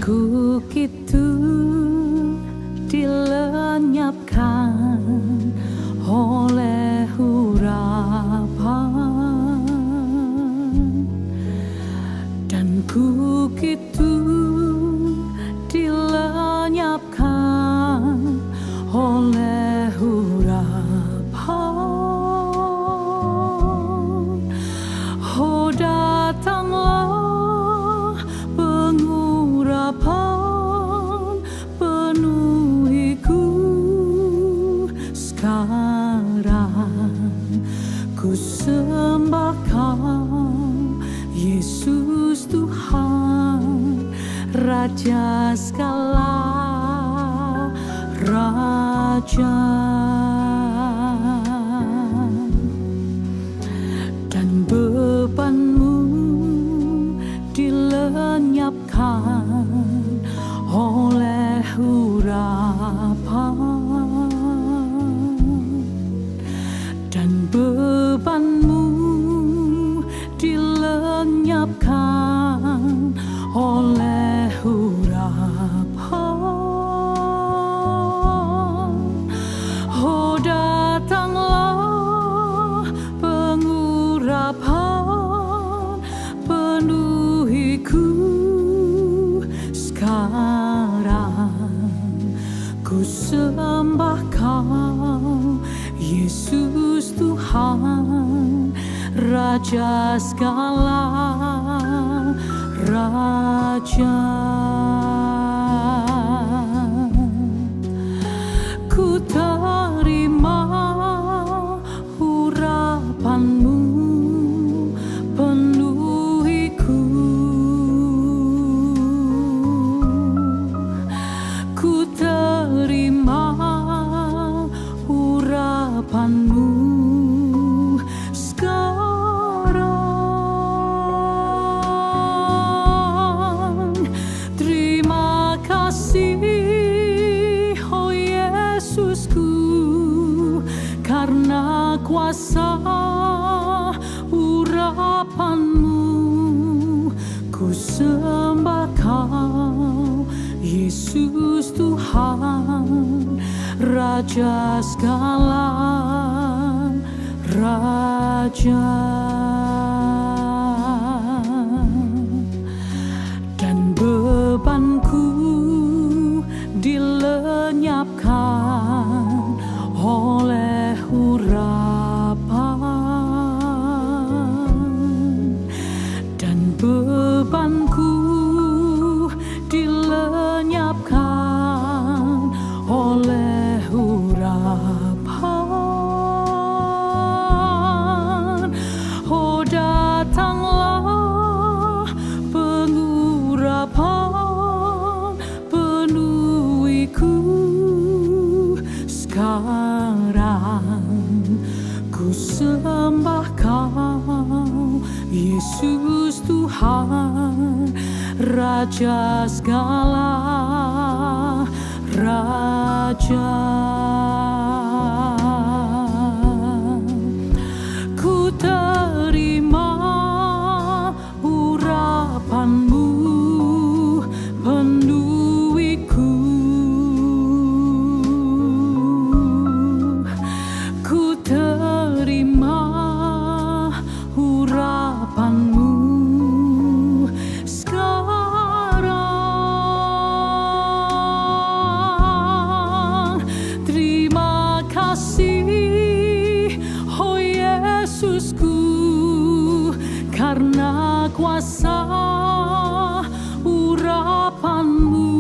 Begitu dilenyapkan oleh urapan, dan ku gitu dilenyapkan oleh urapan. Oh, datanglah pengurapan, penuhiku sekarang. Ku sembah Kau, Yesus Tuhan, Raja segala raja. Dan bebanmu dilenyapkan oleh urapan, dan bebanmu dilenyapkan oleh urapan. Oh, datanglah pengurapan, penuhiku sekarang. Ku sembah Kau, Yesus Tuhan, Raja segala raja. Ku terima urapanmu, penuhiku. Ku terima urapanmu sekarang. Terima kasih, oh Yesusku, karena kuasa urapanmu. Ku sembah Kau, Yesus Tuhan, Raja segala raja. Dan bebanku dilenyapkan oleh urapan, dan bebanku dilenyapkan oleh urapan. Oh, datanglah pengurapan, penuhiku sekarang. Ku sembah Kau, Yesus Tuhan, Raja segala raja. Ku terima urapanmu, penuhiku. Ku terima urapanmu sekarang. Terima kasih, oh Yesusku, karena kuasa urapanmu.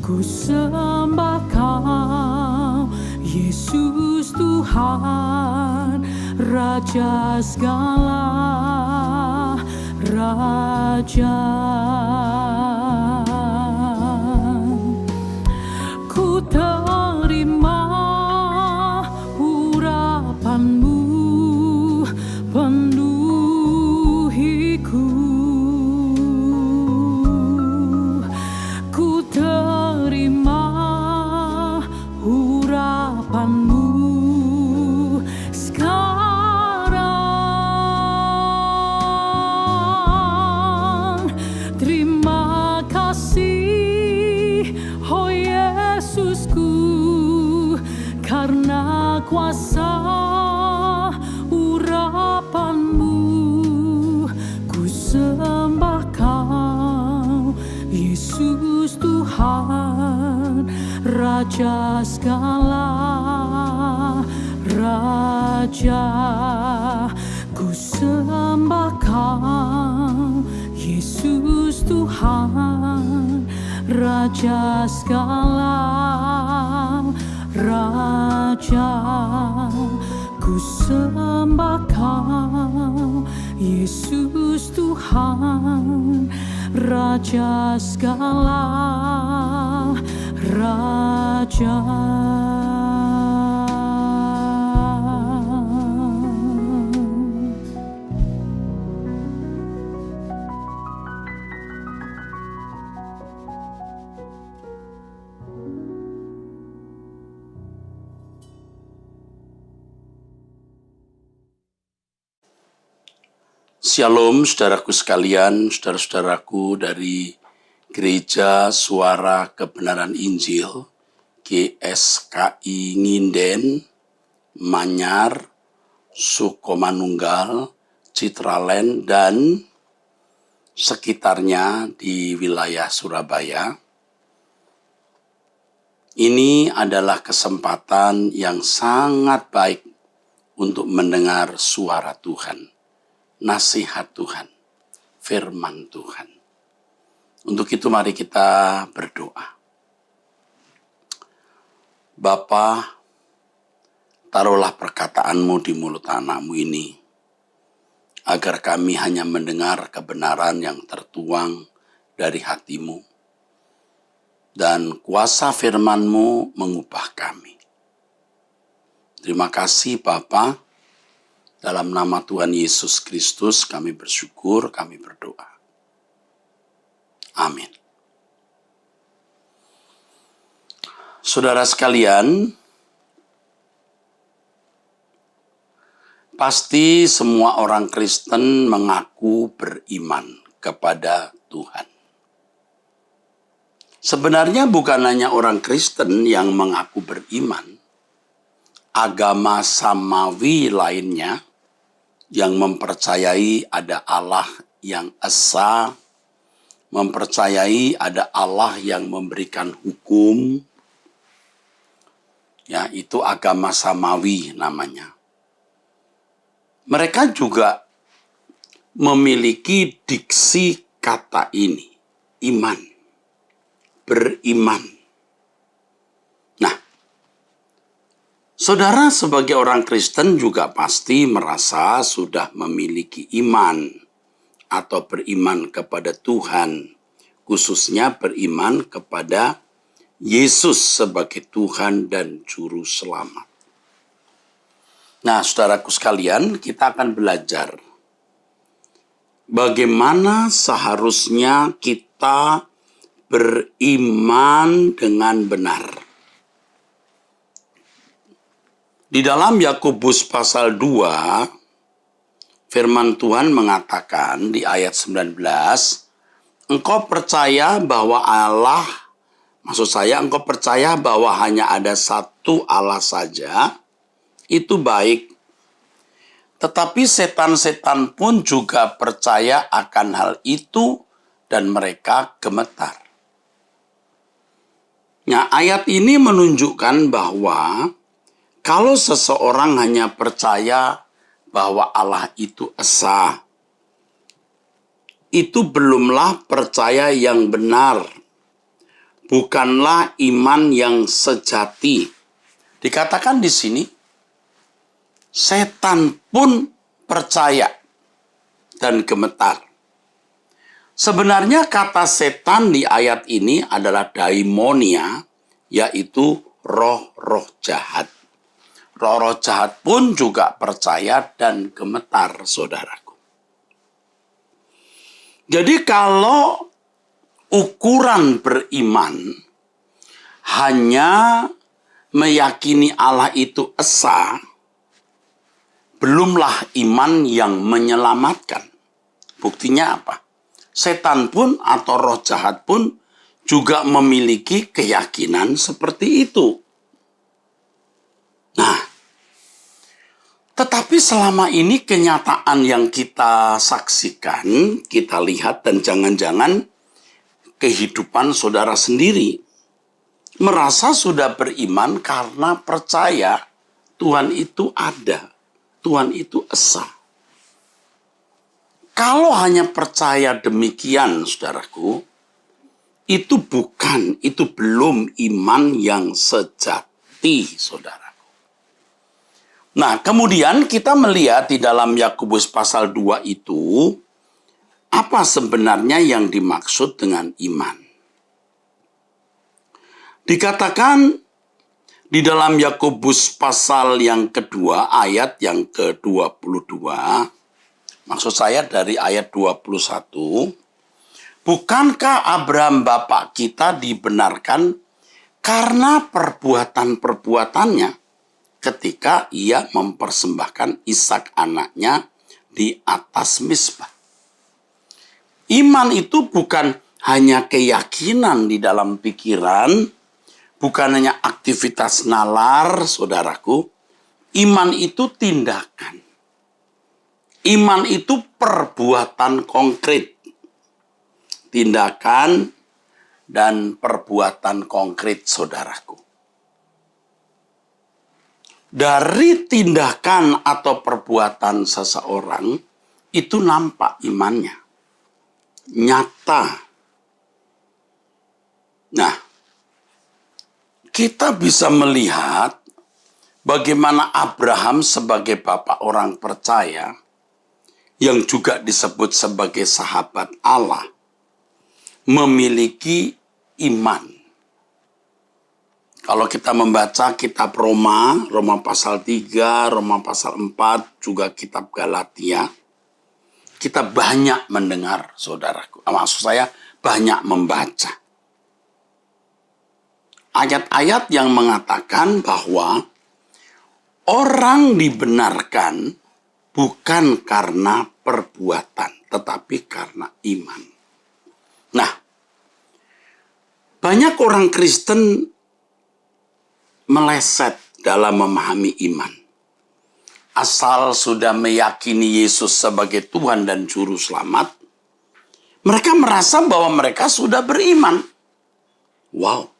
Ku sembah Kau, Yesus Tuhan, Raja segala raja. Ku terima urapanmu, penuhiku. Ku terima urapanmu sekarang. Terima sembah Kau, Yesus Tuhan, Raja segala Raja. Ku sembah Kau, Yesus Tuhan, Raja segala Raja. Ku sembah Kau, Yesus Tuhan, Raja segala Raja. Shalom saudaraku sekalian, saudara-saudaraku dari Gereja Suara Kebenaran Injil GSKI Nginden, Manyar, Sukomanunggal, Citraland, dan sekitarnya di wilayah Surabaya. Ini adalah kesempatan yang sangat baik untuk mendengar suara Tuhan, nasihat Tuhan, firman Tuhan. Untuk itu mari kita berdoa. Bapa, taruhlah perkataan-Mu di mulut anak-Mu ini, agar kami hanya mendengar kebenaran yang tertuang dari hati-Mu, dan kuasa firman-Mu mengubah kami. Terima kasih Bapa. Dalam nama Tuhan Yesus Kristus kami bersyukur, kami berdoa. Amin. Saudara sekalian, pasti semua orang Kristen mengaku beriman kepada Tuhan. Sebenarnya bukan hanya orang Kristen yang mengaku beriman. Agama samawi lainnya yang mempercayai ada Allah yang esa, mempercayai ada Allah yang memberikan hukum, ya, itu agama samawi namanya. Mereka juga memiliki diksi kata ini, iman, beriman. Nah, saudara sebagai orang Kristen juga pasti merasa sudah memiliki iman atau beriman kepada Tuhan, khususnya beriman kepada Yesus sebagai Tuhan dan Juru Selamat. Nah, saudaraku sekalian, kita akan belajar bagaimana seharusnya kita beriman dengan benar. Di dalam Yakobus pasal 2, firman Tuhan mengatakan di ayat 19, engkau percaya bahwa engkau percaya bahwa hanya ada satu Allah saja, itu baik. Tetapi setan-setan pun juga percaya akan hal itu dan mereka gemetar. Nah, ayat ini menunjukkan bahwa kalau seseorang hanya percaya bahwa Allah itu esa, itu belumlah percaya yang benar. Bukanlah iman yang sejati. Dikatakan di sini, setan pun percaya dan gemetar. Sebenarnya kata setan di ayat ini adalah daimonia, yaitu roh-roh jahat. Roh-roh jahat pun juga percaya dan gemetar, saudaraku. Jadi kalau ukuran beriman hanya meyakini Allah itu esa, belumlah iman yang menyelamatkan. Buktinya apa? Setan pun atau roh jahat pun juga memiliki keyakinan seperti itu. Nah, Tetapi selama ini kenyataan yang kita saksikan, kita lihat, dan jangan-jangan kehidupan saudara sendiri merasa sudah beriman karena percaya Tuhan itu ada, Tuhan itu esa. Kalau hanya percaya demikian, saudaraku, itu belum iman yang sejati, saudara. Nah, kemudian kita melihat di dalam Yakobus pasal 2 itu, apa sebenarnya yang dimaksud dengan iman. Dikatakan di dalam Yakobus pasal yang kedua, ayat yang ke-22, maksud saya dari ayat 21, bukankah Abraham bapak kita dibenarkan karena perbuatan-perbuatannya ketika ia mempersembahkan Ishak anaknya di atas Mizpah? Iman itu bukan hanya keyakinan di dalam pikiran, bukan hanya aktivitas nalar, saudaraku. Iman itu tindakan. Iman itu perbuatan konkret. Tindakan dan perbuatan konkret, saudaraku. Dari tindakan atau perbuatan seseorang, itu nampak imannya. Nyata. Nah, kita bisa melihat bagaimana Abraham sebagai bapak orang percaya, yang juga disebut sebagai sahabat Allah, memiliki iman. Kalau kita membaca kitab Roma pasal 3, Roma pasal 4, juga kitab Galatia, kita banyak mendengar, saudaraku. Maksud saya, banyak membaca ayat-ayat yang mengatakan bahwa orang dibenarkan bukan karena perbuatan, tetapi karena iman. Nah, banyak orang Kristen meleset dalam memahami iman. Asal sudah meyakini Yesus sebagai Tuhan dan Juru Selamat, mereka merasa bahwa mereka sudah beriman. Wow,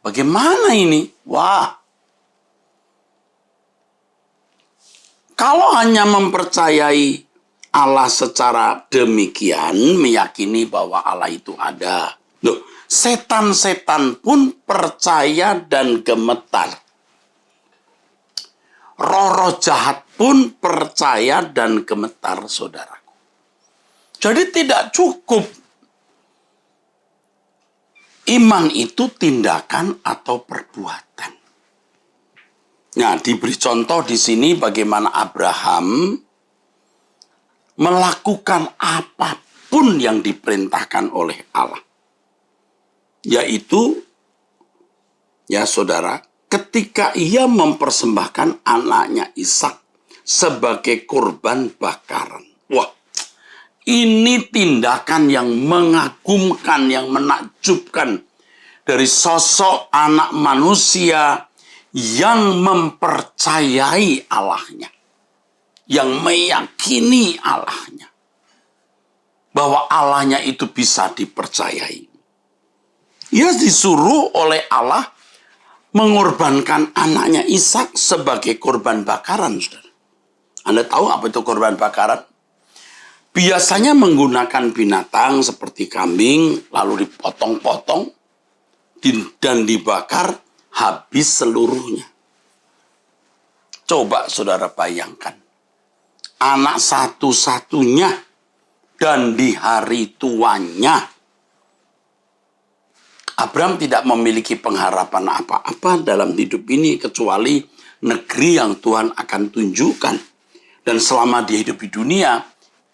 bagaimana ini? Wah, kalau hanya mempercayai Allah secara demikian, meyakini bahwa Allah itu ada. Loh, setan-setan pun percaya dan gemetar. Roh-roh jahat pun percaya dan gemetar, saudaraku. Jadi tidak cukup iman itu tindakan atau perbuatan. Nah, diberi contoh di sini bagaimana Abraham melakukan apapun yang diperintahkan oleh Allah. Yaitu, ya saudara, ketika ia mempersembahkan anaknya Ishak sebagai korban bakaran. Wah, ini tindakan yang mengagumkan, yang menakjubkan dari sosok anak manusia yang mempercayai Allahnya, yang meyakini Allahnya, bahwa Allahnya itu bisa dipercayai. Ia disuruh oleh Allah mengorbankan anaknya Ishak sebagai korban bakaran, saudara. Anda tahu apa itu korban bakaran? Biasanya menggunakan binatang seperti kambing, lalu dipotong-potong dan dibakar habis seluruhnya. Coba saudara bayangkan, anak satu-satunya dan di hari tuanya. Abraham tidak memiliki pengharapan apa-apa dalam hidup ini kecuali negeri yang Tuhan akan tunjukkan. Dan selama dia hidup di dunia,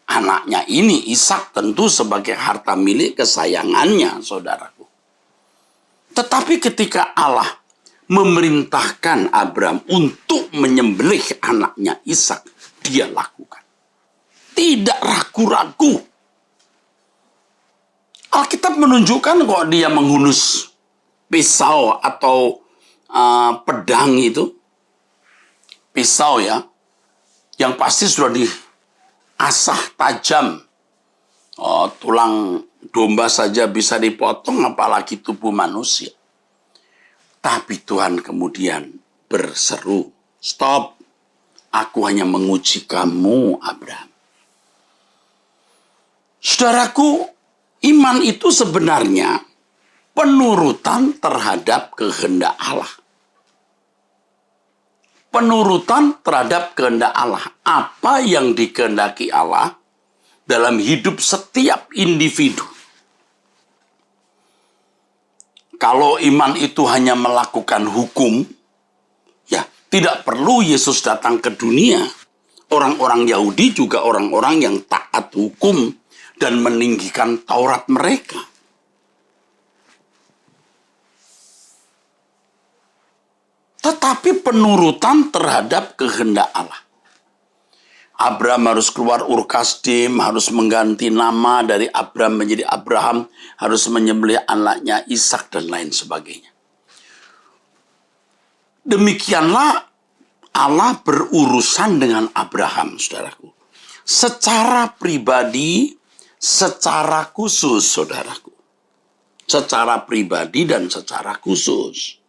anaknya ini, Ishak, tentu sebagai harta milik kesayangannya, saudaraku. Tetapi ketika Allah memerintahkan Abraham untuk menyembelih anaknya Ishak, dia lakukan. Tidak ragu-ragu. Alkitab menunjukkan kok dia menghunus pisau atau pedang itu. Pisau ya, Yang pasti sudah diasah tajam. Oh, tulang domba saja bisa dipotong, apalagi tubuh manusia. Tapi Tuhan kemudian berseru, stop, aku hanya menguji kamu, Abraham. Saudaraku, iman itu sebenarnya penurutan terhadap kehendak Allah. Penurutan terhadap kehendak Allah. Apa yang dikehendaki Allah dalam hidup setiap individu. Kalau iman itu hanya melakukan hukum, ya tidak perlu Yesus datang ke dunia. Orang-orang Yahudi juga orang-orang yang taat hukum dan meninggikan Taurat mereka. Tetapi penurutan terhadap kehendak Allah. Abraham harus keluar Ur Kasdim, harus mengganti nama dari Abraham menjadi Abraham, harus menyembelih anaknya Ishak dan lain sebagainya. Demikianlah Allah berurusan dengan Abraham, saudaraku. Secara pribadi, secara khusus, saudaraku. Secara pribadi dan secara khusus.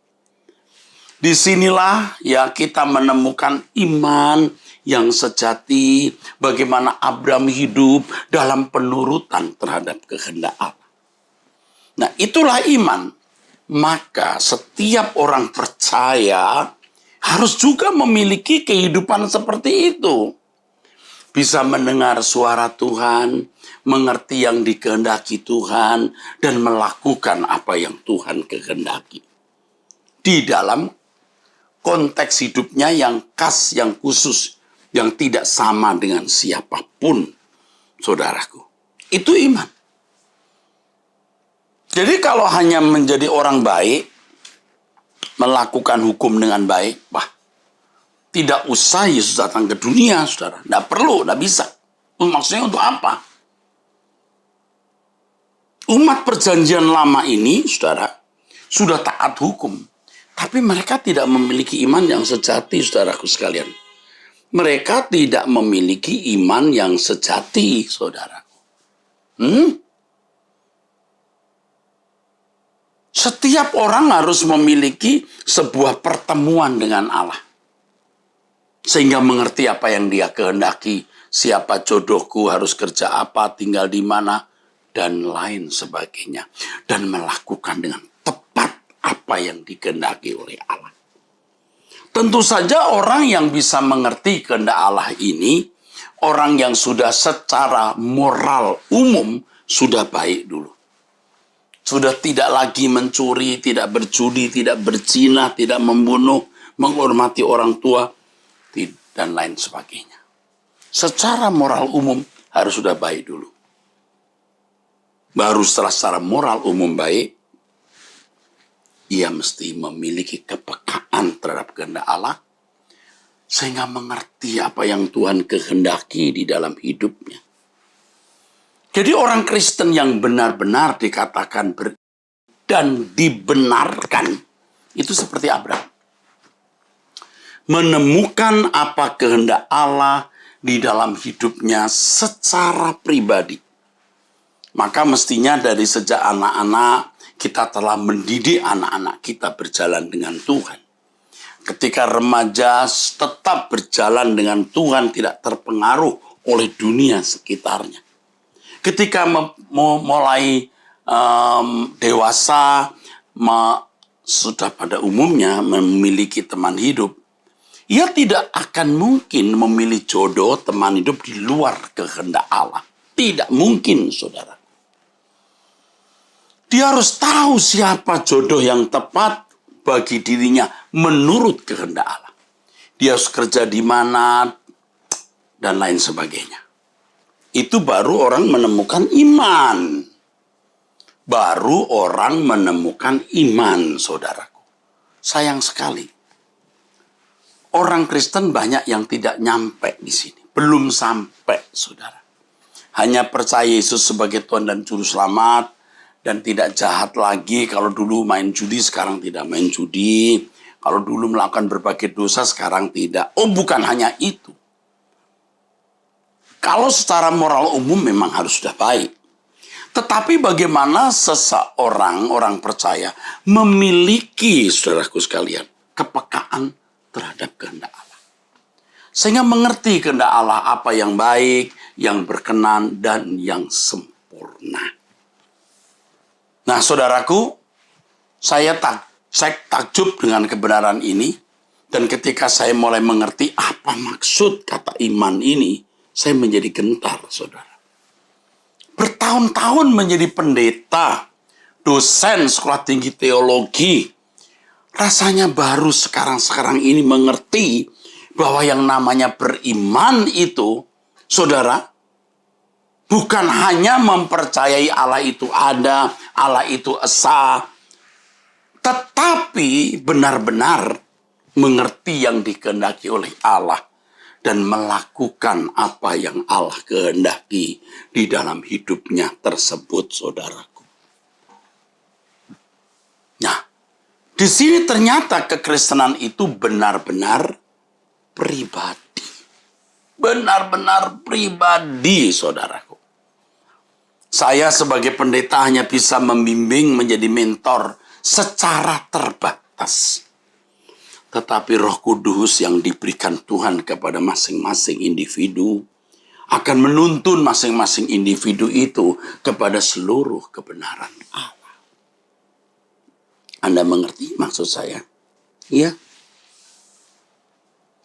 Disinilah ya kita menemukan iman yang sejati, bagaimana Abraham hidup dalam penurutan terhadap kehendak Allah. Nah, itulah iman. Maka setiap orang percaya harus juga memiliki kehidupan seperti itu. Bisa mendengar suara Tuhan, mengerti yang dikehendaki Tuhan, dan melakukan apa yang Tuhan kehendaki. Di dalam konteks hidupnya yang khas, yang khusus, yang tidak sama dengan siapapun, saudaraku. Itu iman. Jadi kalau hanya menjadi orang baik, melakukan hukum dengan baik, tidak usah Yesus datang ke dunia, saudara. Tidak perlu, tidak bisa. Maksudnya untuk apa? Umat perjanjian lama ini, saudara, sudah taat hukum. Tapi mereka tidak memiliki iman yang sejati, saudaraku sekalian. Mereka tidak memiliki iman yang sejati, saudaraku. Setiap orang harus memiliki sebuah pertemuan dengan Allah. Sehingga mengerti apa yang dia kehendaki, siapa jodohku, harus kerja apa, tinggal di mana, dan lain sebagainya. Dan melakukan dengan tepat apa yang dikehendaki oleh Allah. Tentu saja orang yang bisa mengerti kehendak Allah ini, orang yang sudah secara moral umum sudah baik dulu. Sudah tidak lagi mencuri, tidak berjudi, tidak berzina, tidak membunuh, menghormati orang tua, dan lain sebagainya. Secara moral umum harus sudah baik dulu. Baru secara moral umum baik, ia mesti memiliki kepekaan terhadap kehendak Allah, sehingga mengerti apa yang Tuhan kehendaki di dalam hidupnya. Jadi orang Kristen yang benar-benar dikatakan dan dibenarkan, itu seperti Abraham. Menemukan apa kehendak Allah di dalam hidupnya secara pribadi. Maka mestinya dari sejak anak-anak, kita telah mendidik anak-anak kita berjalan dengan Tuhan. Ketika remaja tetap berjalan dengan Tuhan, tidak terpengaruh oleh dunia sekitarnya. Ketika mulai dewasa, sudah pada umumnya memiliki teman hidup, ia tidak akan mungkin memilih jodoh teman hidup di luar kehendak Allah. Tidak mungkin, saudara. Dia harus tahu siapa jodoh yang tepat bagi dirinya menurut kehendak Allah. Dia harus kerja di mana, dan lain sebagainya. Itu baru orang menemukan iman. Baru orang menemukan iman, saudaraku. Sayang sekali. Orang Kristen banyak yang tidak nyampe di sini. Belum sampai, saudara. Hanya percaya Yesus sebagai Tuhan dan Juru Selamat. Dan tidak jahat lagi. Kalau dulu main judi, sekarang tidak main judi. Kalau dulu melakukan berbagai dosa, sekarang tidak. Oh, bukan hanya itu. Kalau secara moral umum memang harus sudah baik. Tetapi bagaimana seseorang, orang percaya, memiliki, saudaraku sekalian, kepekaan terhadap kehendak Allah. Sehingga mengerti kehendak Allah apa yang baik, yang berkenan, dan yang sempurna. Nah, saudaraku, saya takjub dengan kebenaran ini. Dan ketika saya mulai mengerti apa maksud kata iman ini, saya menjadi gentar, saudara. Bertahun-tahun menjadi pendeta, dosen sekolah tinggi teologi. Rasanya baru sekarang ini mengerti bahwa yang namanya beriman itu, saudara, bukan hanya mempercayai Allah itu ada, Allah itu esa, tetapi benar-benar mengerti yang dikehendaki oleh Allah dan melakukan apa yang Allah kehendaki di dalam hidupnya tersebut, saudaraku. Nah, di sini ternyata kekristenan itu benar-benar pribadi. Benar-benar pribadi, saudaraku. Saya sebagai pendeta hanya bisa membimbing, menjadi mentor secara terbatas. Tetapi Roh Kudus yang diberikan Tuhan kepada masing-masing individu akan menuntun masing-masing individu itu kepada seluruh kebenaran Allah. Anda mengerti maksud saya? Iya.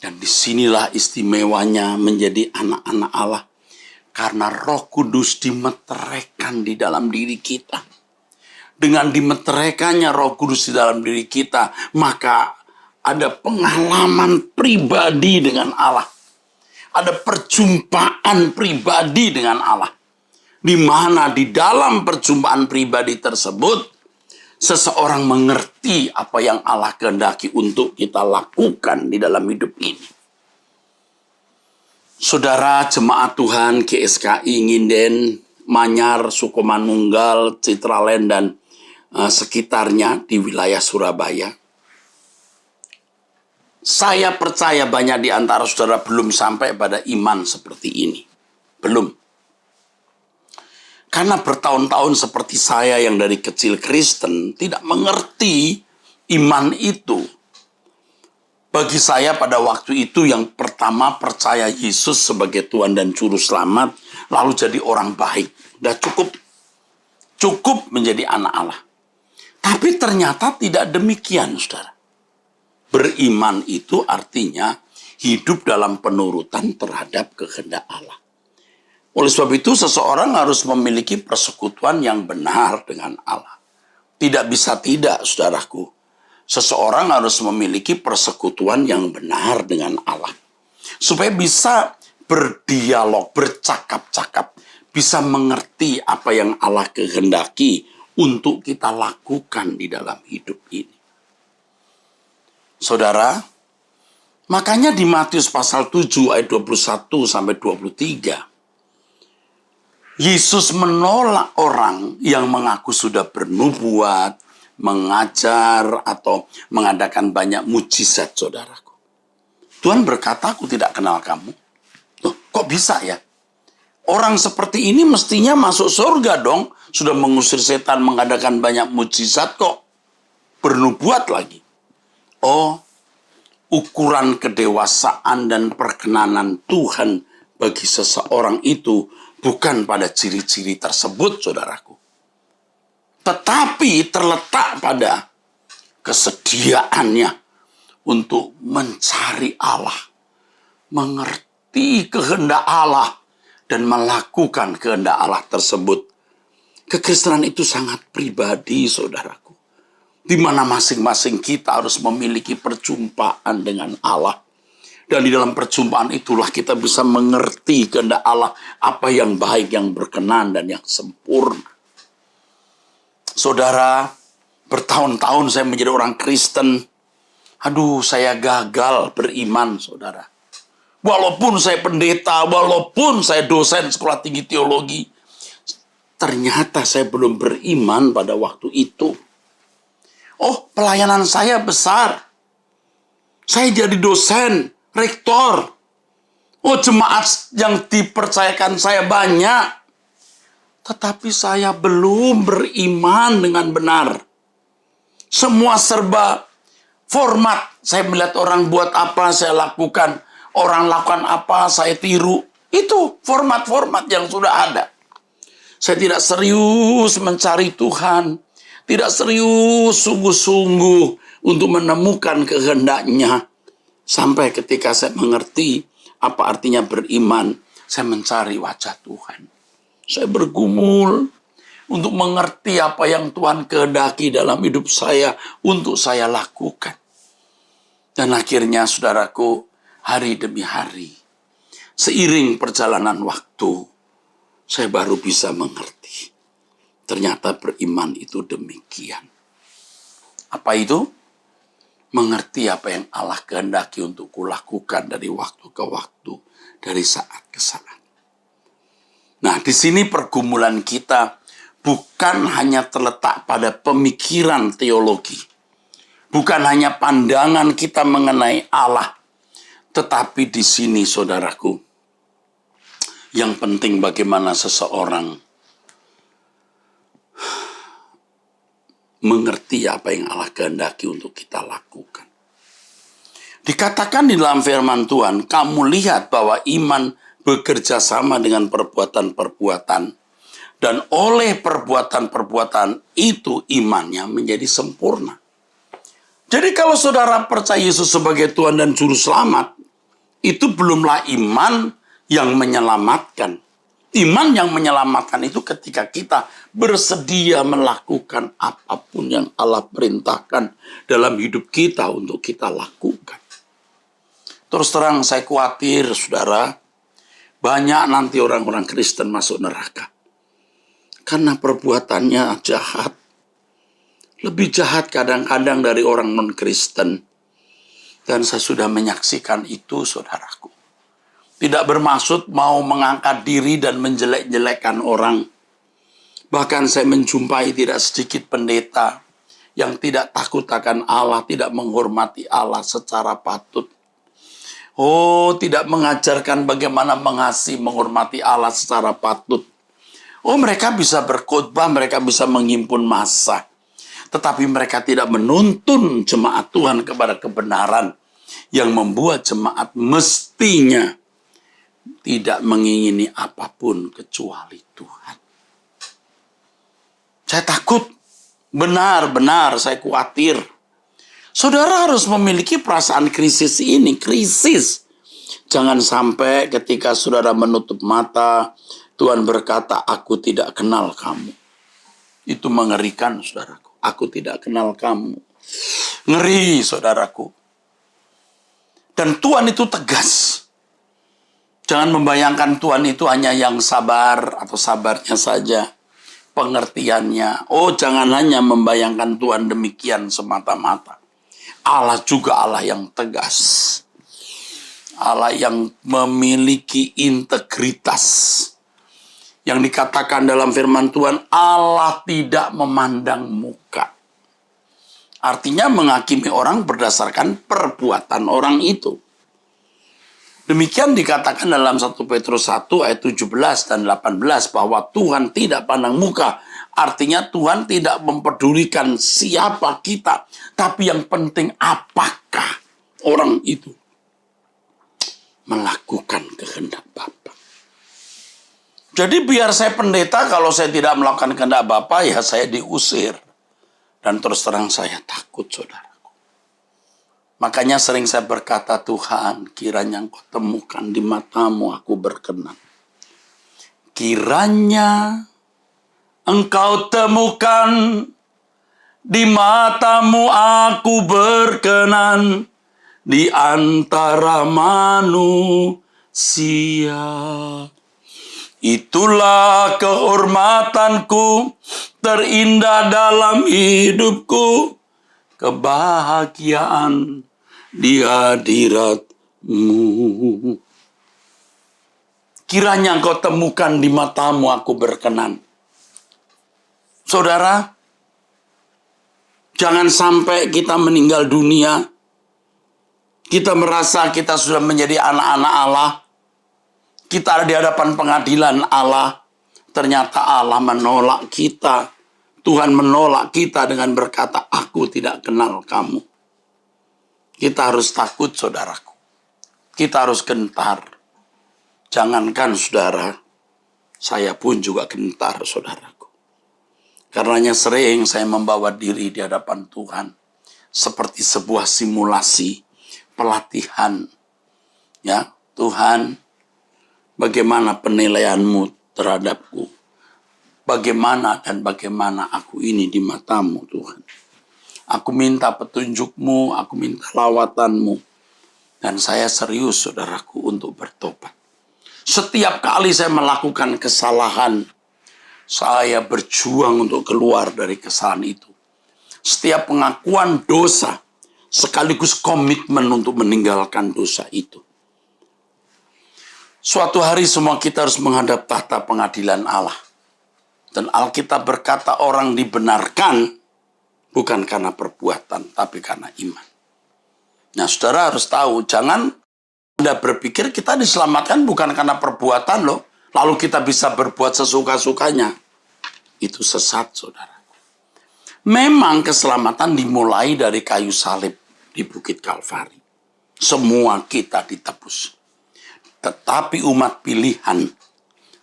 Dan disinilah istimewanya menjadi anak-anak Allah. Karena Roh Kudus dimeteraikan di dalam diri kita. Dengan dimeteraikannya Roh Kudus di dalam diri kita, maka ada pengalaman pribadi dengan Allah. Ada perjumpaan pribadi dengan Allah. Di mana di dalam perjumpaan pribadi tersebut, seseorang mengerti apa yang Allah kehendaki untuk kita lakukan di dalam hidup ini. Saudara jemaat Tuhan GSKI Nginden, Manyar, Sukomanunggal, Citraland, dan sekitarnya di wilayah Surabaya. Saya percaya banyak di antara saudara belum sampai pada iman seperti ini. Belum. Karena bertahun-tahun seperti saya yang dari kecil Kristen tidak mengerti iman itu. Bagi saya pada waktu itu yang pertama percaya Yesus sebagai Tuhan dan Juru Selamat, lalu jadi orang baik. Udah cukup. Cukup menjadi anak Allah. Tapi ternyata tidak demikian, saudara. Beriman itu artinya hidup dalam penurutan terhadap kehendak Allah. Oleh sebab itu seseorang harus memiliki persekutuan yang benar dengan Allah. Tidak bisa tidak, saudaraku. Seseorang harus memiliki persekutuan yang benar dengan Allah. Supaya bisa berdialog, bercakap-cakap. Bisa mengerti apa yang Allah kehendaki untuk kita lakukan di dalam hidup ini. Saudara, makanya di Matius pasal 7 ayat 21 sampai 23, Yesus menolak orang yang mengaku sudah bernubuat, mengajar, atau mengadakan banyak mujizat, saudaraku. Tuhan berkata, aku tidak kenal kamu. Loh, kok bisa ya? Orang seperti ini mestinya masuk surga dong. Sudah mengusir setan, mengadakan banyak mujizat kok. Bernubuat lagi. Oh, ukuran kedewasaan dan perkenanan Tuhan bagi seseorang itu bukan pada ciri-ciri tersebut, saudaraku. Tetapi terletak pada kesediaannya untuk mencari Allah, mengerti kehendak Allah, dan melakukan kehendak Allah tersebut. Kekristenan itu sangat pribadi, saudaraku. Di mana masing-masing kita harus memiliki perjumpaan dengan Allah. Dan di dalam perjumpaan itulah kita bisa mengerti kehendak Allah, apa yang baik, yang berkenan, dan yang sempurna. Saudara, bertahun-tahun saya menjadi orang Kristen. Aduh, saya gagal beriman, saudara. Walaupun saya pendeta, walaupun saya dosen sekolah tinggi teologi, ternyata saya belum beriman pada waktu itu. Oh, pelayanan saya besar. Saya jadi dosen, rektor. Oh, jemaat yang dipercayakan saya banyak, tetapi saya belum beriman dengan benar. Semua serba format. Saya melihat orang buat apa, saya lakukan. Orang lakukan apa, saya tiru. Itu format-format yang sudah ada. Saya tidak serius mencari Tuhan. Tidak serius sungguh-sungguh untuk menemukan kehendaknya. Sampai ketika saya mengerti apa artinya beriman, saya mencari wajah Tuhan. Saya bergumul untuk mengerti apa yang Tuhan kehendaki dalam hidup saya untuk saya lakukan. Dan akhirnya, saudaraku, hari demi hari, seiring perjalanan waktu, saya baru bisa mengerti. Ternyata beriman itu demikian. Apa itu? Mengerti apa yang Allah kehendaki untuk kulakukan dari waktu ke waktu, dari saat ke saat. Nah, di sini pergumulan kita bukan hanya terletak pada pemikiran teologi. Bukan hanya pandangan kita mengenai Allah. Tetapi di sini, saudaraku, yang penting bagaimana seseorang mengerti apa yang Allah kehendaki untuk kita lakukan. Dikatakan di dalam firman Tuhan, kamu lihat bahwa iman bekerja sama dengan perbuatan-perbuatan. Dan oleh perbuatan-perbuatan itu imannya menjadi sempurna. Jadi kalau saudara percaya Yesus sebagai Tuhan dan Juru Selamat, itu belumlah iman yang menyelamatkan. Iman yang menyelamatkan itu ketika kita bersedia melakukan apapun yang Allah perintahkan dalam hidup kita untuk kita lakukan. Terus terang saya khawatir, saudara, banyak nanti orang-orang Kristen masuk neraka. Karena perbuatannya jahat. Lebih jahat kadang-kadang dari orang non-Kristen. Dan saya sudah menyaksikan itu, saudaraku. Tidak bermaksud mau mengangkat diri dan menjelek-jelekkan orang. Bahkan saya menjumpai tidak sedikit pendeta yang tidak takut akan Allah, tidak menghormati Allah secara patut. Oh, tidak mengajarkan bagaimana mengasihi, menghormati Allah secara patut. Oh, mereka bisa berkhotbah, mereka bisa menghimpun massa. Tetapi mereka tidak menuntun jemaat Tuhan kepada kebenaran yang membuat jemaat mestinya tidak mengingini apapun kecuali Tuhan. Saya takut, benar-benar saya khawatir. Saudara harus memiliki perasaan krisis ini, krisis. Jangan sampai ketika saudara menutup mata, Tuhan berkata, aku tidak kenal kamu. Itu mengerikan, saudaraku. Aku tidak kenal kamu. Ngeri, saudaraku. Dan Tuhan itu tegas. Jangan membayangkan Tuhan itu hanya yang sabar atau sabarnya saja. Pengertiannya. Oh, jangan hanya membayangkan Tuhan demikian semata-mata. Allah juga Allah yang tegas. Allah yang memiliki integritas. Yang dikatakan dalam firman Tuhan, Allah tidak memandang muka. Artinya menghakimi orang berdasarkan perbuatan orang itu. Demikian dikatakan dalam 1 Petrus 1 ayat 17 dan 18 bahwa Tuhan tidak pandang muka. Artinya Tuhan tidak mempedulikan siapa kita. Tapi yang penting apakah orang itu melakukan kehendak Bapa. Jadi biar saya pendeta, kalau saya tidak melakukan kehendak Bapa, ya saya diusir. Dan terus terang saya takut, saudaraku. Makanya sering saya berkata, Tuhan, kiranya Engkau temukan di matamu aku berkenan. Kiranya Engkau temukan di matamu aku berkenan di antara manusia. Itulah kehormatanku, terindah dalam hidupku, kebahagiaan di hadirat-Mu. Kiranya Engkau temukan di matamu aku berkenan. Saudara, jangan sampai kita meninggal dunia, kita merasa kita sudah menjadi anak-anak Allah, Kita ada di hadapan pengadilan Allah. Ternyata Allah menolak kita. Tuhan menolak kita dengan berkata, aku tidak kenal kamu. Kita harus takut, saudaraku. Kita harus gentar. Jangankan saudara, saya pun juga gentar, saudaraku. Karenanya sering saya membawa diri di hadapan Tuhan. Seperti sebuah simulasi pelatihan. Ya, Tuhan, bagaimana penilaianmu terhadapku? Bagaimana aku ini di matamu, Tuhan? Aku minta petunjukmu, aku minta lawatanmu. Dan saya serius, saudaraku, untuk bertobat. Setiap kali saya melakukan kesalahan, saya berjuang untuk keluar dari kesalahan itu. Setiap pengakuan dosa, sekaligus komitmen untuk meninggalkan dosa itu. Suatu hari semua kita harus menghadap tahta pengadilan Allah. Dan Alkitab berkata orang dibenarkan bukan karena perbuatan, tapi karena iman. Nah, saudara harus tahu, jangan Anda berpikir kita diselamatkan bukan karena perbuatan loh, lalu kita bisa berbuat sesuka-sukanya. Itu sesat, saudara. Memang keselamatan dimulai dari kayu salib di Bukit Kalvari. Semua kita ditebus. Tetapi umat pilihan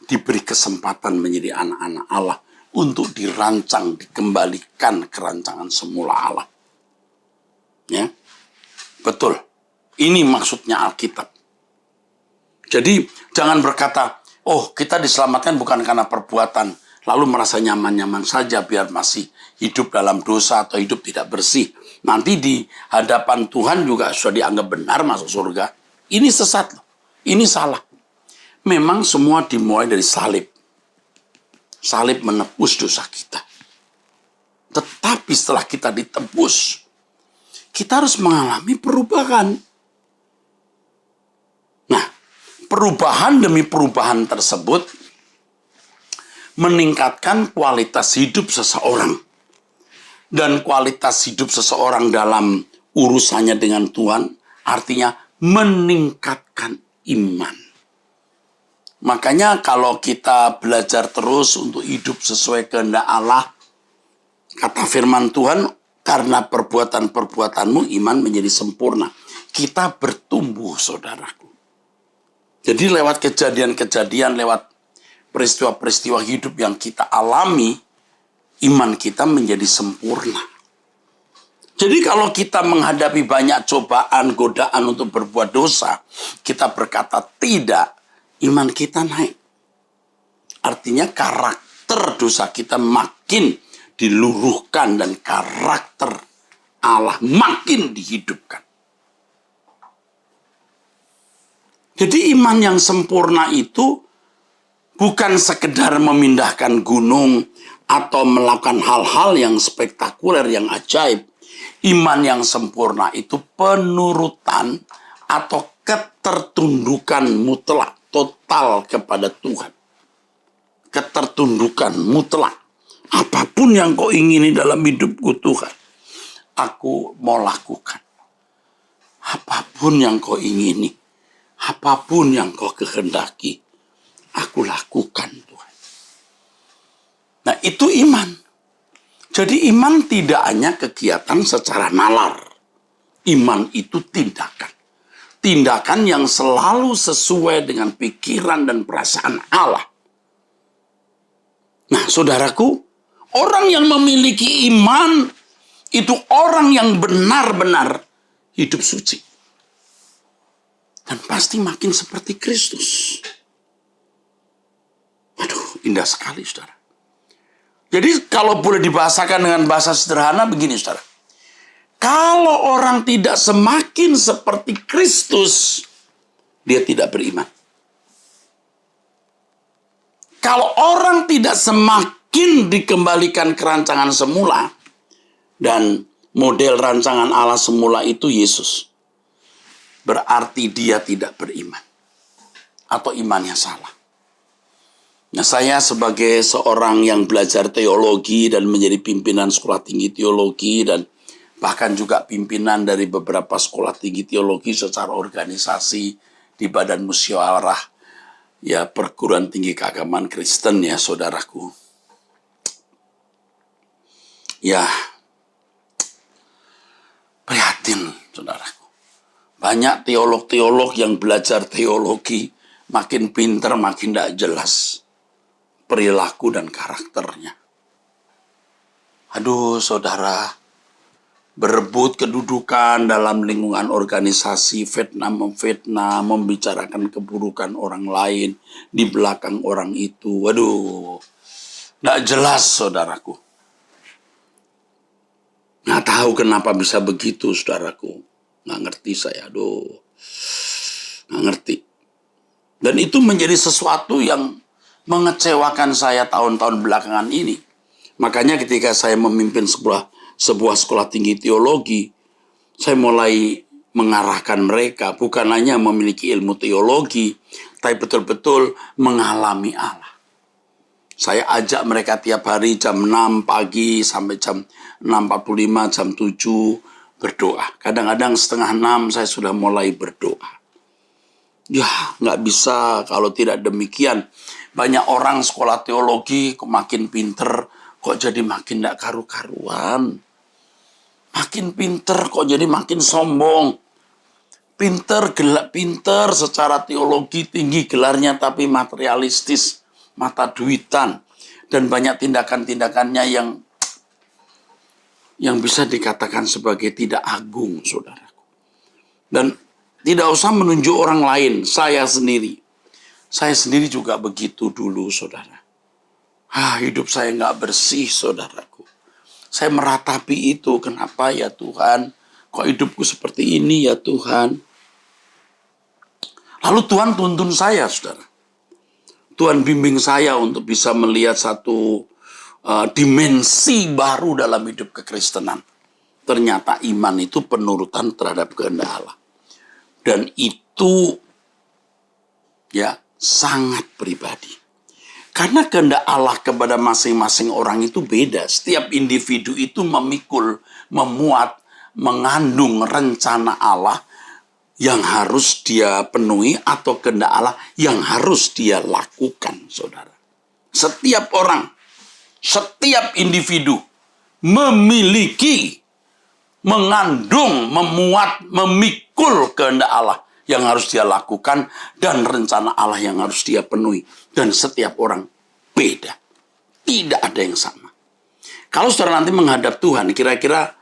diberi kesempatan menjadi anak-anak Allah untuk dirancang, dikembalikan ke rancangan semula Allah. Ya, betul. Ini maksudnya Alkitab. Jadi jangan berkata, oh kita diselamatkan bukan karena perbuatan, lalu merasa nyaman-nyaman saja biar masih hidup dalam dosa atau hidup tidak bersih. Nanti di hadapan Tuhan juga sudah dianggap benar masuk surga. Ini sesat loh. Ini salah. Memang semua dimulai dari salib. Salib menebus dosa kita. Tetapi setelah kita ditebus, kita harus mengalami perubahan. Nah, perubahan demi perubahan tersebut meningkatkan kualitas hidup seseorang. Dan kualitas hidup seseorang dalam urusannya dengan Tuhan artinya meningkatkan iman. Makanya kalau kita belajar terus untuk hidup sesuai kehendak Allah, kata firman Tuhan, karena perbuatan-perbuatanmu iman menjadi sempurna. Kita bertumbuh, saudaraku. Jadi lewat kejadian-kejadian, lewat peristiwa-peristiwa hidup yang kita alami, iman kita menjadi sempurna. Jadi kalau kita menghadapi banyak cobaan, godaan untuk berbuat dosa, kita berkata tidak, iman kita naik. Artinya karakter dosa kita makin diluruhkan dan karakter Allah makin dihidupkan. Jadi iman yang sempurna itu bukan sekedar memindahkan gunung atau melakukan hal-hal yang spektakuler, yang ajaib. Iman yang sempurna itu penurutan atau ketertundukan mutlak, total kepada Tuhan. Ketertundukan mutlak. Apapun yang kau ingini dalam hidupku Tuhan, aku mau lakukan. Apapun yang kau ingini, apapun yang kau kehendaki, aku lakukan Tuhan. Nah itu iman. Jadi iman tidak hanya kegiatan secara nalar. Iman itu tindakan. Tindakan yang selalu sesuai dengan pikiran dan perasaan Allah. Nah saudaraku, orang yang memiliki iman itu orang yang benar-benar hidup suci. Dan pasti makin seperti Kristus. Aduh, indah sekali saudara. Jadi kalau boleh dibahasakan dengan bahasa sederhana begini saudara. Kalau orang tidak semakin seperti Kristus, dia tidak beriman. Kalau orang tidak semakin dikembalikan ke rancangan semula, dan model rancangan Allah semula itu Yesus, berarti dia tidak beriman. Atau imannya salah. Nah, saya sebagai seorang yang belajar teologi dan menjadi pimpinan sekolah tinggi teologi dan bahkan juga pimpinan dari beberapa sekolah tinggi teologi secara organisasi di Badan Musyawarah ya perguruan tinggi keagamaan Kristen ya saudaraku. Ya, prihatin saudaraku. Banyak teolog-teolog yang belajar teologi, makin pinter makin tidak jelas perilaku dan karakternya. Aduh saudara, berebut kedudukan dalam lingkungan organisasi, memfitnah, membicarakan keburukan orang lain di belakang orang itu. Waduh, tidak jelas saudaraku. Nggak tahu kenapa bisa begitu saudaraku. Nggak ngerti saya, aduh. Nggak ngerti. Dan itu menjadi sesuatu yang mengecewakan saya tahun-tahun belakangan ini. Makanya ketika saya memimpin sebuah sekolah tinggi teologi, saya mulai mengarahkan mereka bukan hanya memiliki ilmu teologi, tapi betul-betul mengalami Allah. Saya ajak mereka tiap hari jam 6 pagi sampai jam 6.45, jam 7 berdoa. Kadang-kadang setengah 6 saya sudah mulai berdoa. Ya, nggak bisa kalau tidak demikian. Banyak orang sekolah teologi kok makin pinter, kok jadi makin tidak karu-karuan. Makin pinter kok jadi makin sombong. Pinter secara teologi tinggi gelarnya tapi materialistis, mata duitan. Dan banyak tindakan-tindakannya yang bisa dikatakan sebagai tidak agung, saudaraku. Dan tidak usah menunjuk orang lain, saya sendiri. Saya sendiri juga begitu dulu, saudara. Hidup saya nggak bersih, saudaraku. Saya meratapi itu, kenapa ya Tuhan? Kok hidupku seperti ini ya Tuhan? Lalu Tuhan tuntun saya, saudara. Tuhan bimbing saya untuk bisa melihat satu dimensi baru dalam hidup kekristenan. Ternyata iman itu penurutan terhadap kehendak Allah. Dan itu ya sangat pribadi. Karena kehendak Allah kepada masing-masing orang itu beda. Setiap individu itu memikul, memuat, mengandung rencana Allah yang harus dia penuhi atau kehendak Allah yang harus dia lakukan, saudara. Setiap orang, setiap individu memiliki, mengandung, memuat, memikul kehendak Allah yang harus dia lakukan dan rencana Allah yang harus dia penuhi. Dan setiap orang beda. Tidak ada yang sama. Kalau saudara nanti menghadap Tuhan, kira-kira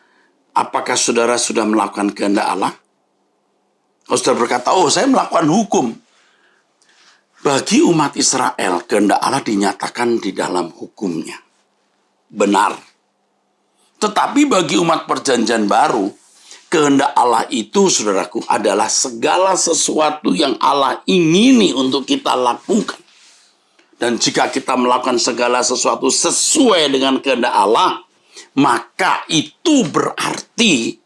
apakah saudara sudah melakukan kehendak Allah? Kalau saudara berkata, oh saya melakukan hukum. Bagi umat Israel, kehendak Allah dinyatakan di dalam hukumnya. Benar. Tetapi bagi umat perjanjian baru, kehendak Allah itu, saudaraku, adalah segala sesuatu yang Allah ingini untuk kita lakukan. Dan jika kita melakukan segala sesuatu sesuai dengan kehendak Allah, maka itu berarti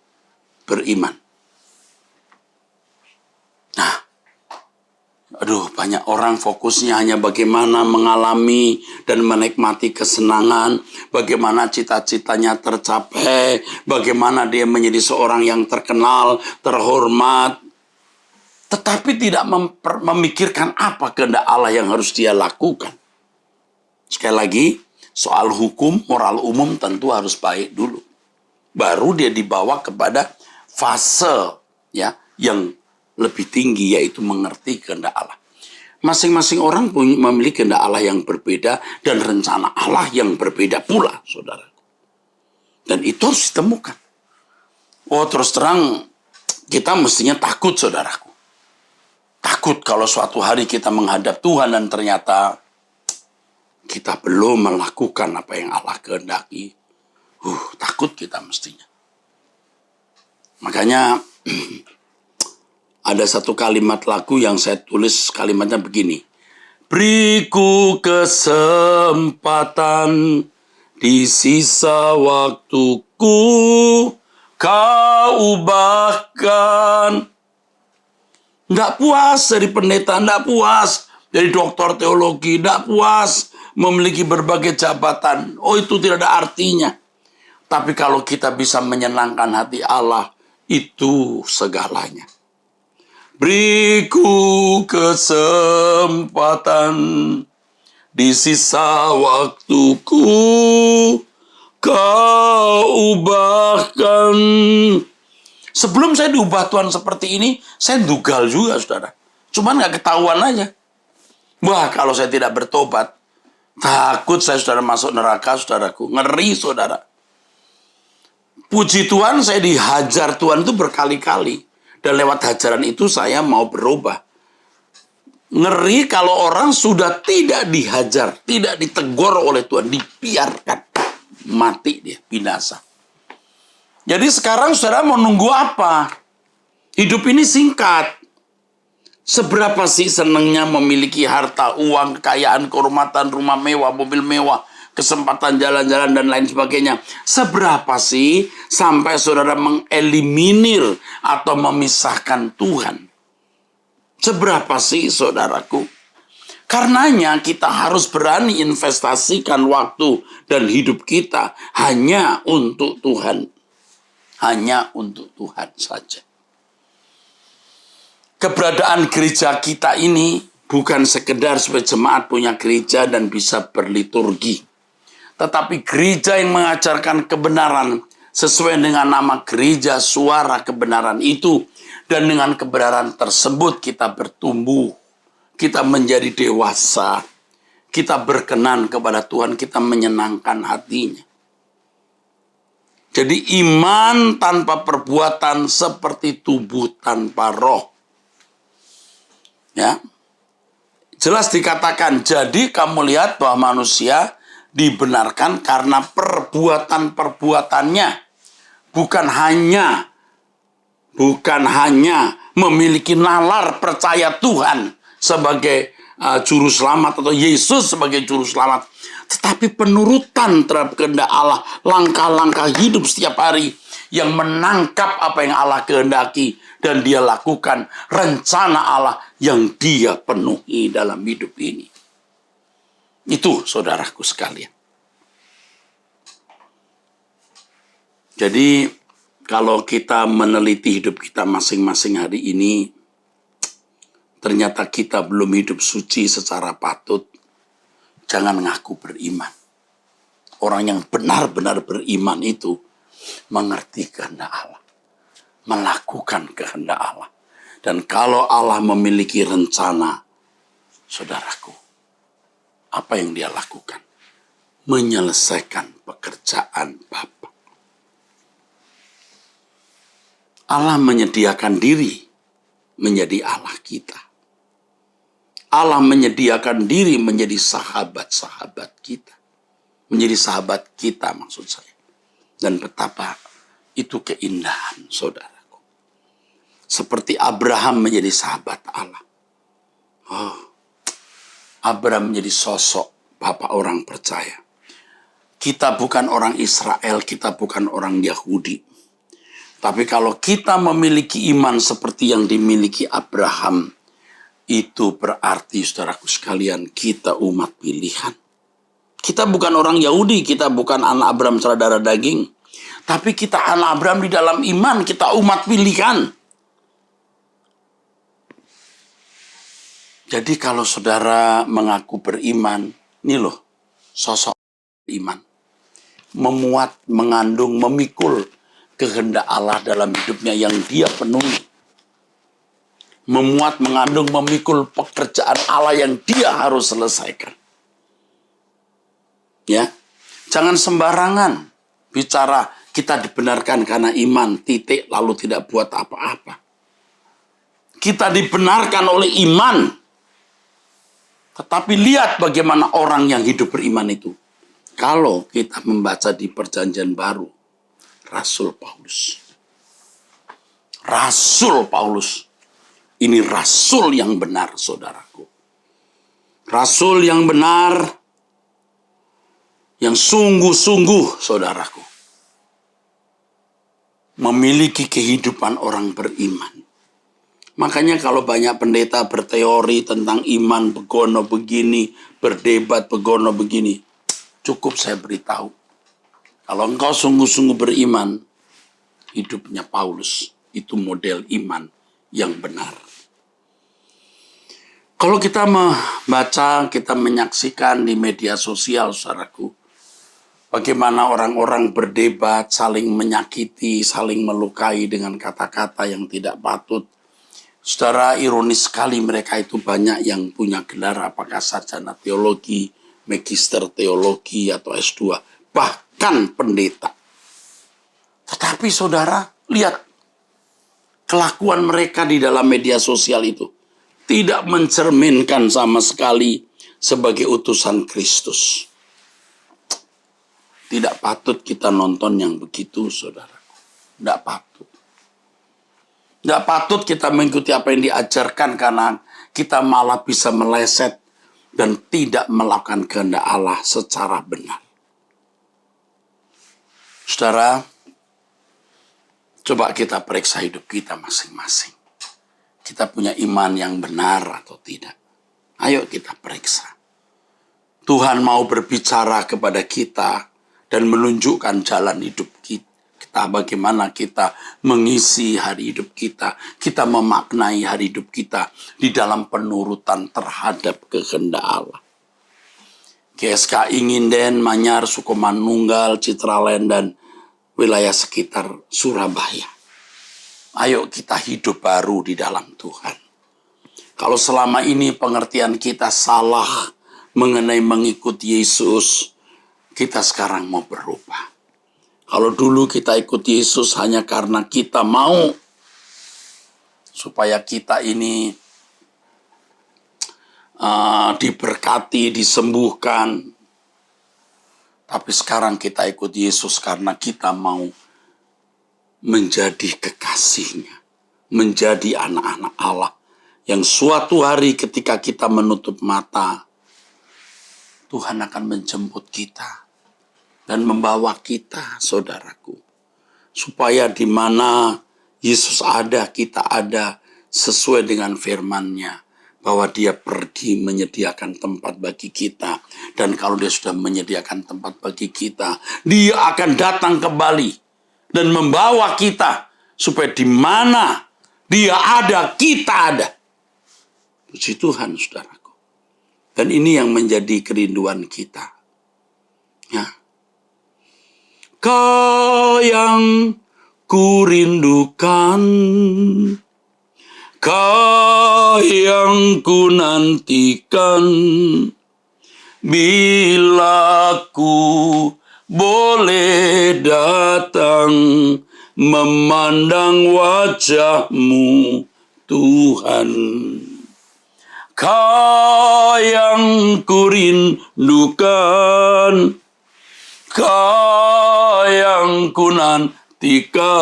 beriman. Nah, banyak orang fokusnya hanya bagaimana mengalami dan menikmati kesenangan, bagaimana cita-citanya tercapai, bagaimana dia menjadi seorang yang terkenal, terhormat, tetapi tidak memikirkan apa kehendak Allah yang harus dia lakukan. Sekali lagi, soal hukum, moral umum tentu harus baik dulu. Baru dia dibawa kepada fase ya yang lebih tinggi, yaitu mengerti kehendak Allah. Masing-masing orang memiliki kehendak Allah yang berbeda dan rencana Allah yang berbeda pula, saudara. Dan itu harus ditemukan. Oh, terus terang, kita mestinya takut, saudaraku. Takut kalau suatu hari kita menghadap Tuhan dan ternyata kita belum melakukan apa yang Allah kehendaki. Takut kita mestinya. Makanya ada satu kalimat lagu yang saya tulis, kalimatnya begini. Beriku kesempatan di sisa waktuku, kau ubahkan. Nggak puas jadi pendeta, nggak puas jadi doktor teologi, nggak puas memiliki berbagai jabatan. Oh, itu tidak ada artinya. Tapi kalau kita bisa menyenangkan hati Allah, itu segalanya. Beriku kesempatan di sisa waktuku, Kau ubahkan. Sebelum saya diubah Tuhan seperti ini, saya dugal juga, saudara. Cuman nggak ketahuan aja. Wah, kalau saya tidak bertobat, takut saya, saudara, masuk neraka, saudaraku. Ngeri, saudara. Puji Tuhan, saya dihajar Tuhan itu berkali-kali. Dan lewat hajaran itu saya mau berubah. Ngeri kalau orang sudah tidak dihajar, tidak ditegur oleh Tuhan, dibiarkan. Mati dia, binasa. Jadi sekarang saudara mau nunggu apa? Hidup ini singkat. Seberapa sih senangnya memiliki harta, uang, kekayaan, kehormatan, rumah mewah, mobil mewah, kesempatan jalan-jalan dan lain sebagainya. Seberapa sih sampai saudara mengeliminir atau memisahkan Tuhan? Seberapa sih, saudaraku? Karenanya kita harus berani investasikan waktu dan hidup kita hanya untuk Tuhan. Hanya untuk Tuhan saja. Keberadaan gereja kita ini bukan sekedar sebagai jemaat punya gereja dan bisa berliturgi. Tetapi gereja yang mengajarkan kebenaran sesuai dengan nama gereja suara kebenaran itu. Dan dengan kebenaran tersebut kita bertumbuh. Kita menjadi dewasa. Kita berkenan kepada Tuhan. Kita menyenangkan hatinya. Jadi iman tanpa perbuatan seperti tubuh tanpa roh. Ya. Jelas dikatakan, jadi kamu lihat bahwa manusia dibenarkan karena perbuatan-perbuatannya. Bukan hanya memiliki nalar percaya Tuhan sebagai juru selamat atau Yesus sebagai juru selamat, tetapi penurutan terhadap kehendak Allah, langkah-langkah hidup setiap hari yang menangkap apa yang Allah kehendaki dan dia lakukan rencana Allah yang dia penuhi dalam hidup ini. Itu saudaraku sekalian. Jadi kalau kita meneliti hidup kita masing-masing hari ini, ternyata kita belum hidup suci secara patut, jangan ngaku beriman. Orang yang benar-benar beriman itu mengerti kehendak Allah, melakukan kehendak Allah. Dan kalau Allah memiliki rencana, saudaraku, apa yang dia lakukan? Menyelesaikan pekerjaan Bapa. Allah menyediakan diri menjadi Allah kita. Allah menyediakan diri menjadi sahabat-sahabat kita. Menjadi sahabat kita maksud saya. Dan betapa itu keindahan saudaraku. Seperti Abraham menjadi sahabat Allah. Oh, Abraham menjadi sosok bapak orang percaya. Kita bukan orang Israel, kita bukan orang Yahudi. Tapi kalau kita memiliki iman seperti yang dimiliki Abraham, itu berarti, saudaraku sekalian, kita umat pilihan. Kita bukan orang Yahudi, kita bukan anak Abraham secara darah daging. Tapi kita anak Abraham di dalam iman, kita umat pilihan. Jadi kalau saudara mengaku beriman, ini loh, sosok iman. Memuat, mengandung, memikul kehendak Allah dalam hidupnya yang dia penuhi. Memuat, mengandung, memikul pekerjaan Allah yang dia harus selesaikan. Ya, jangan sembarangan bicara kita dibenarkan karena iman, titik, lalu tidak buat apa-apa. Kita dibenarkan oleh iman. Tetapi lihat bagaimana orang yang hidup beriman itu. Kalau kita membaca di Perjanjian Baru, Rasul Paulus. Rasul Paulus. Ini rasul yang benar, saudaraku. Rasul yang benar, yang sungguh-sungguh, saudaraku. Memiliki kehidupan orang beriman. Makanya kalau banyak pendeta berteori tentang iman, begono begini, berdebat begono begini, cukup saya beritahu. Kalau engkau sungguh-sungguh beriman, hidupnya Paulus itu model iman yang benar. Kalau kita membaca, kita menyaksikan di media sosial, saudaraku, bagaimana orang-orang berdebat, saling menyakiti, saling melukai dengan kata-kata yang tidak patut. Saudara, ironis sekali mereka itu banyak yang punya gelar apakah sarjana teologi, magister teologi, atau S2, bahkan pendeta. Tetapi saudara, lihat kelakuan mereka di dalam media sosial itu tidak mencerminkan sama sekali sebagai utusan Kristus. Tidak patut kita nonton yang begitu, saudara. Tidak patut. Tidak patut kita mengikuti apa yang diajarkan karena kita malah bisa meleset dan tidak melakukan kehendak Allah secara benar. Saudara, coba kita periksa hidup kita masing-masing. Kita punya iman yang benar atau tidak? Ayo kita periksa. Tuhan mau berbicara kepada kita dan menunjukkan jalan hidup kita. Bagaimana kita mengisi hari hidup kita. Kita memaknai hari hidup kita di dalam penurutan terhadap kehendak Allah. GSK Inginden, Manyar, Sukomanunggal, Citraland, dan wilayah sekitar Surabaya. Ayo kita hidup baru di dalam Tuhan. Kalau selama ini pengertian kita salah mengenai mengikuti Yesus, kita sekarang mau berubah. Kalau dulu kita ikut Yesus hanya karena kita mau supaya kita ini diberkati, disembuhkan. Tapi sekarang kita ikut Yesus karena kita mau menjadi kekasihnya, menjadi anak-anak Allah. Yang suatu hari ketika kita menutup mata, Tuhan akan menjemput kita dan membawa kita, saudaraku. Supaya di mana Yesus ada, kita ada sesuai dengan firman-Nya. Bahwa dia pergi menyediakan tempat bagi kita. Dan kalau dia sudah menyediakan tempat bagi kita, dia akan datang kembali dan membawa kita supaya di mana dia ada, kita ada. Puji Tuhan, saudaraku. Dan ini yang menjadi kerinduan kita. Ya. Kau yang kurindukan, Kau yang ku nantikan, bila ku boleh datang memandang wajah-Mu, Tuhan. Kau yang ku rindukan, Kau yang ku nantikan,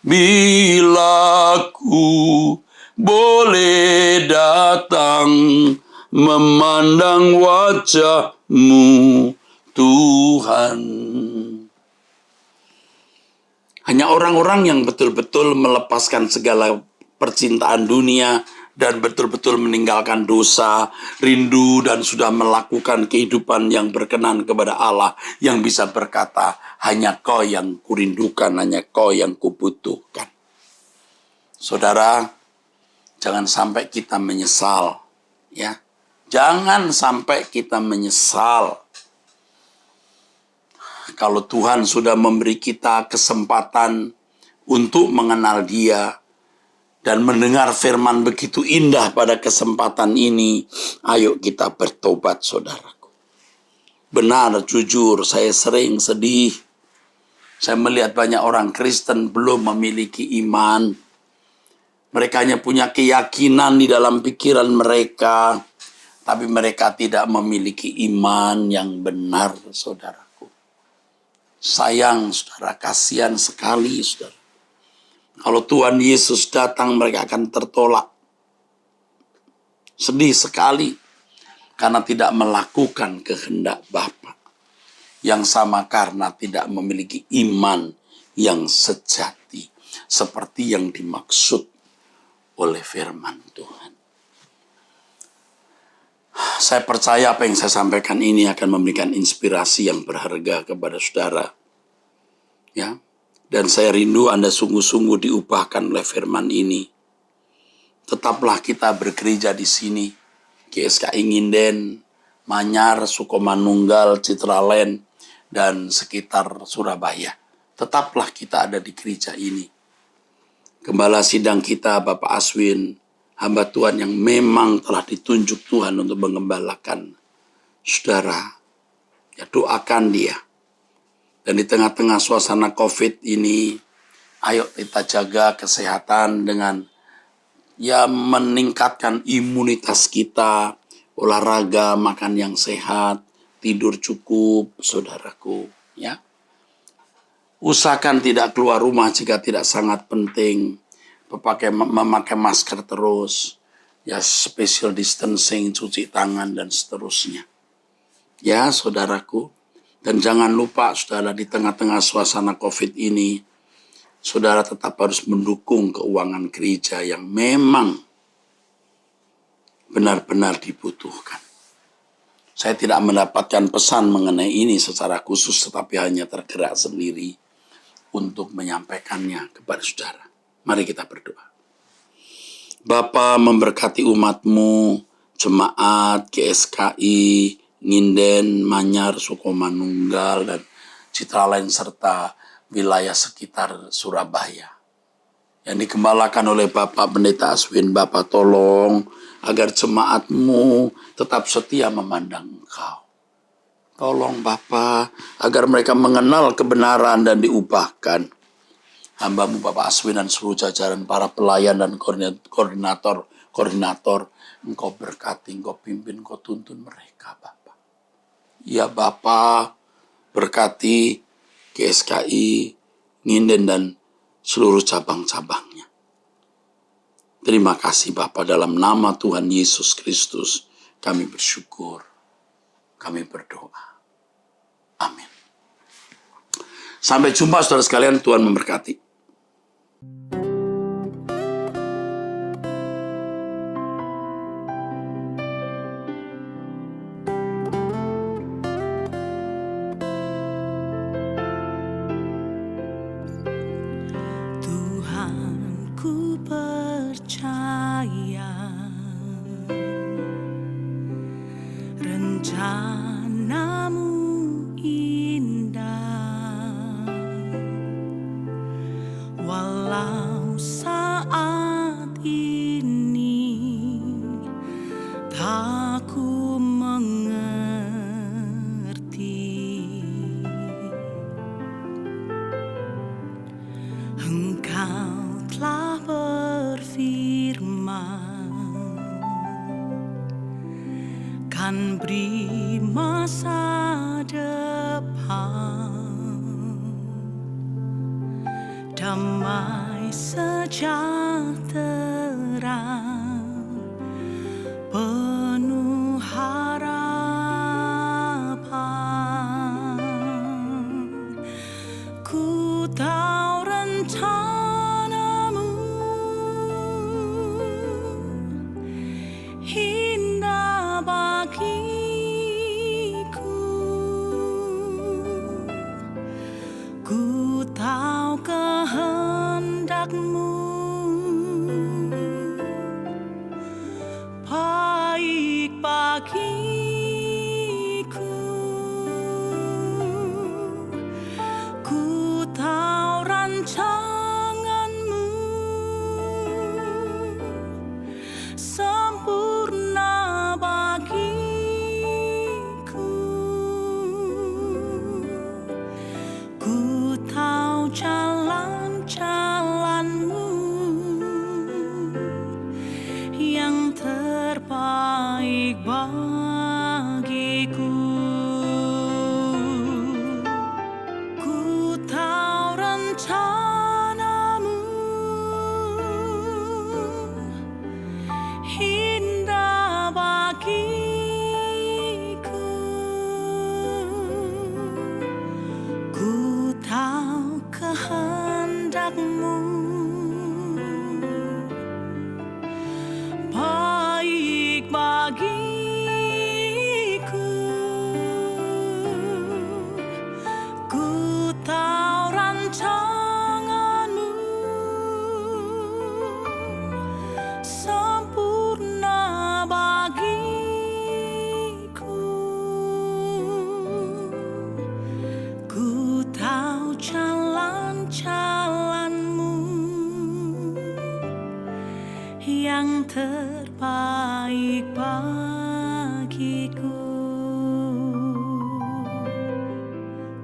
bila ku boleh datang memandang wajah-Mu, Tuhan. Hanya orang-orang yang betul-betul melepaskan segala percintaan dunia dan betul-betul meninggalkan dosa, rindu dan sudah melakukan kehidupan yang berkenan kepada Allah yang bisa berkata, hanya Kau yang kurindukan, hanya Kau yang kubutuhkan. Saudara, jangan sampai kita menyesal, ya. Jangan sampai kita menyesal. Kalau Tuhan sudah memberi kita kesempatan untuk mengenal Dia dan mendengar firman begitu indah pada kesempatan ini, ayo kita bertobat, saudaraku. Benar, jujur, saya sering sedih. Saya melihat banyak orang Kristen belum memiliki iman. Mereka hanya punya keyakinan di dalam pikiran mereka, tapi mereka tidak memiliki iman yang benar, saudaraku. Sayang, saudara, kasihan sekali, saudara. Kalau Tuhan Yesus datang, mereka akan tertolak. Sedih sekali, karena tidak melakukan kehendak Bapa. Yang sama karena tidak memiliki iman yang sejati. Seperti yang dimaksud oleh firman Tuhan. Saya percaya apa yang saya sampaikan ini akan memberikan inspirasi yang berharga kepada saudara. Ya. Dan saya rindu Anda sungguh-sungguh diubahkan oleh firman ini. tetaplah kita bergereja di sini. GSKI Nginden, Manyar, Sukomanunggal, Citraland, dan sekitar Surabaya. Tetaplah kita ada di gereja ini. Gembala sidang kita, Bapak Aswin, hamba Tuhan yang memang telah ditunjuk Tuhan untuk mengembalakan saudara. Ya, doakan dia. Dan di tengah-tengah suasana COVID ini, ayo kita jaga kesehatan dengan meningkatkan imunitas kita, olahraga, makan yang sehat, tidur cukup, saudaraku, ya. Usahakan tidak keluar rumah jika tidak sangat penting, memakai masker terus, ya, social distancing, cuci tangan, dan seterusnya. Ya, saudaraku, dan jangan lupa, saudara, di tengah-tengah suasana COVID ini, saudara tetap harus mendukung keuangan gereja yang memang benar-benar dibutuhkan. Saya tidak mendapatkan pesan mengenai ini secara khusus, tetapi hanya tergerak sendiri untuk menyampaikannya kepada saudara. Mari kita berdoa. Bapa, memberkati umat-Mu, jemaat GSKI Nginden, Manyar, Sukomanunggal, dan Citraland, serta wilayah sekitar Surabaya yang digembalakan oleh Bapak Pendeta Aswin. Bapak, tolong agar jemaat-Mu tetap setia memandang Engkau. Tolong Bapak agar mereka mengenal kebenaran dan diubahkan. Hamba-Mu Bapak Aswin dan seluruh jajaran para pelayan dan koordinator, Engkau berkati, Engkau pimpin, Engkau tuntun mereka, Bapak. Ya Bapak, berkati GSKI Nginden dan seluruh cabang-cabangnya. Terima kasih Bapa, dalam nama Tuhan Yesus Kristus kami bersyukur, kami berdoa. Amin. Sampai jumpa saudara sekalian, Tuhan memberkati. Ku percaya rencana-Mu indah, walau saat ini tak ku mengerti. Engkau telah berfirman, kan beri masa depan, damai sejahtera, penuh harapan. Ku tahu rencana-Mu indah bagiku. Ku tahu kehendak-Mu baik bagiku. Ku tahu rancangan-Mu sempurna bagiku. Ku tahu jalan-jalan-Mu terbaik bagiku.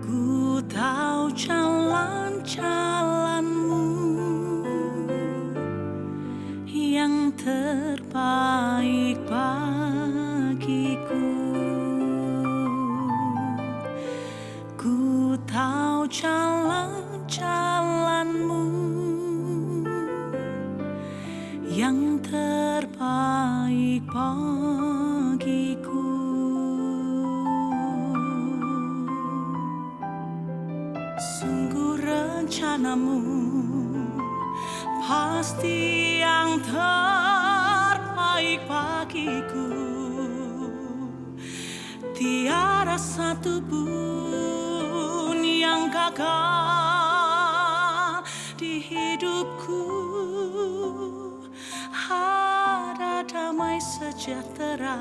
Ku tahu jalan-jalanmu yang terbaik bagiku. Ku tahu jalan-jalanmu yang terbaik bagiku. Sungguh rencanamu pasti yang terbaik bagiku. Tiada satu pun yang gagal di hidupku. Ada damai sejahtera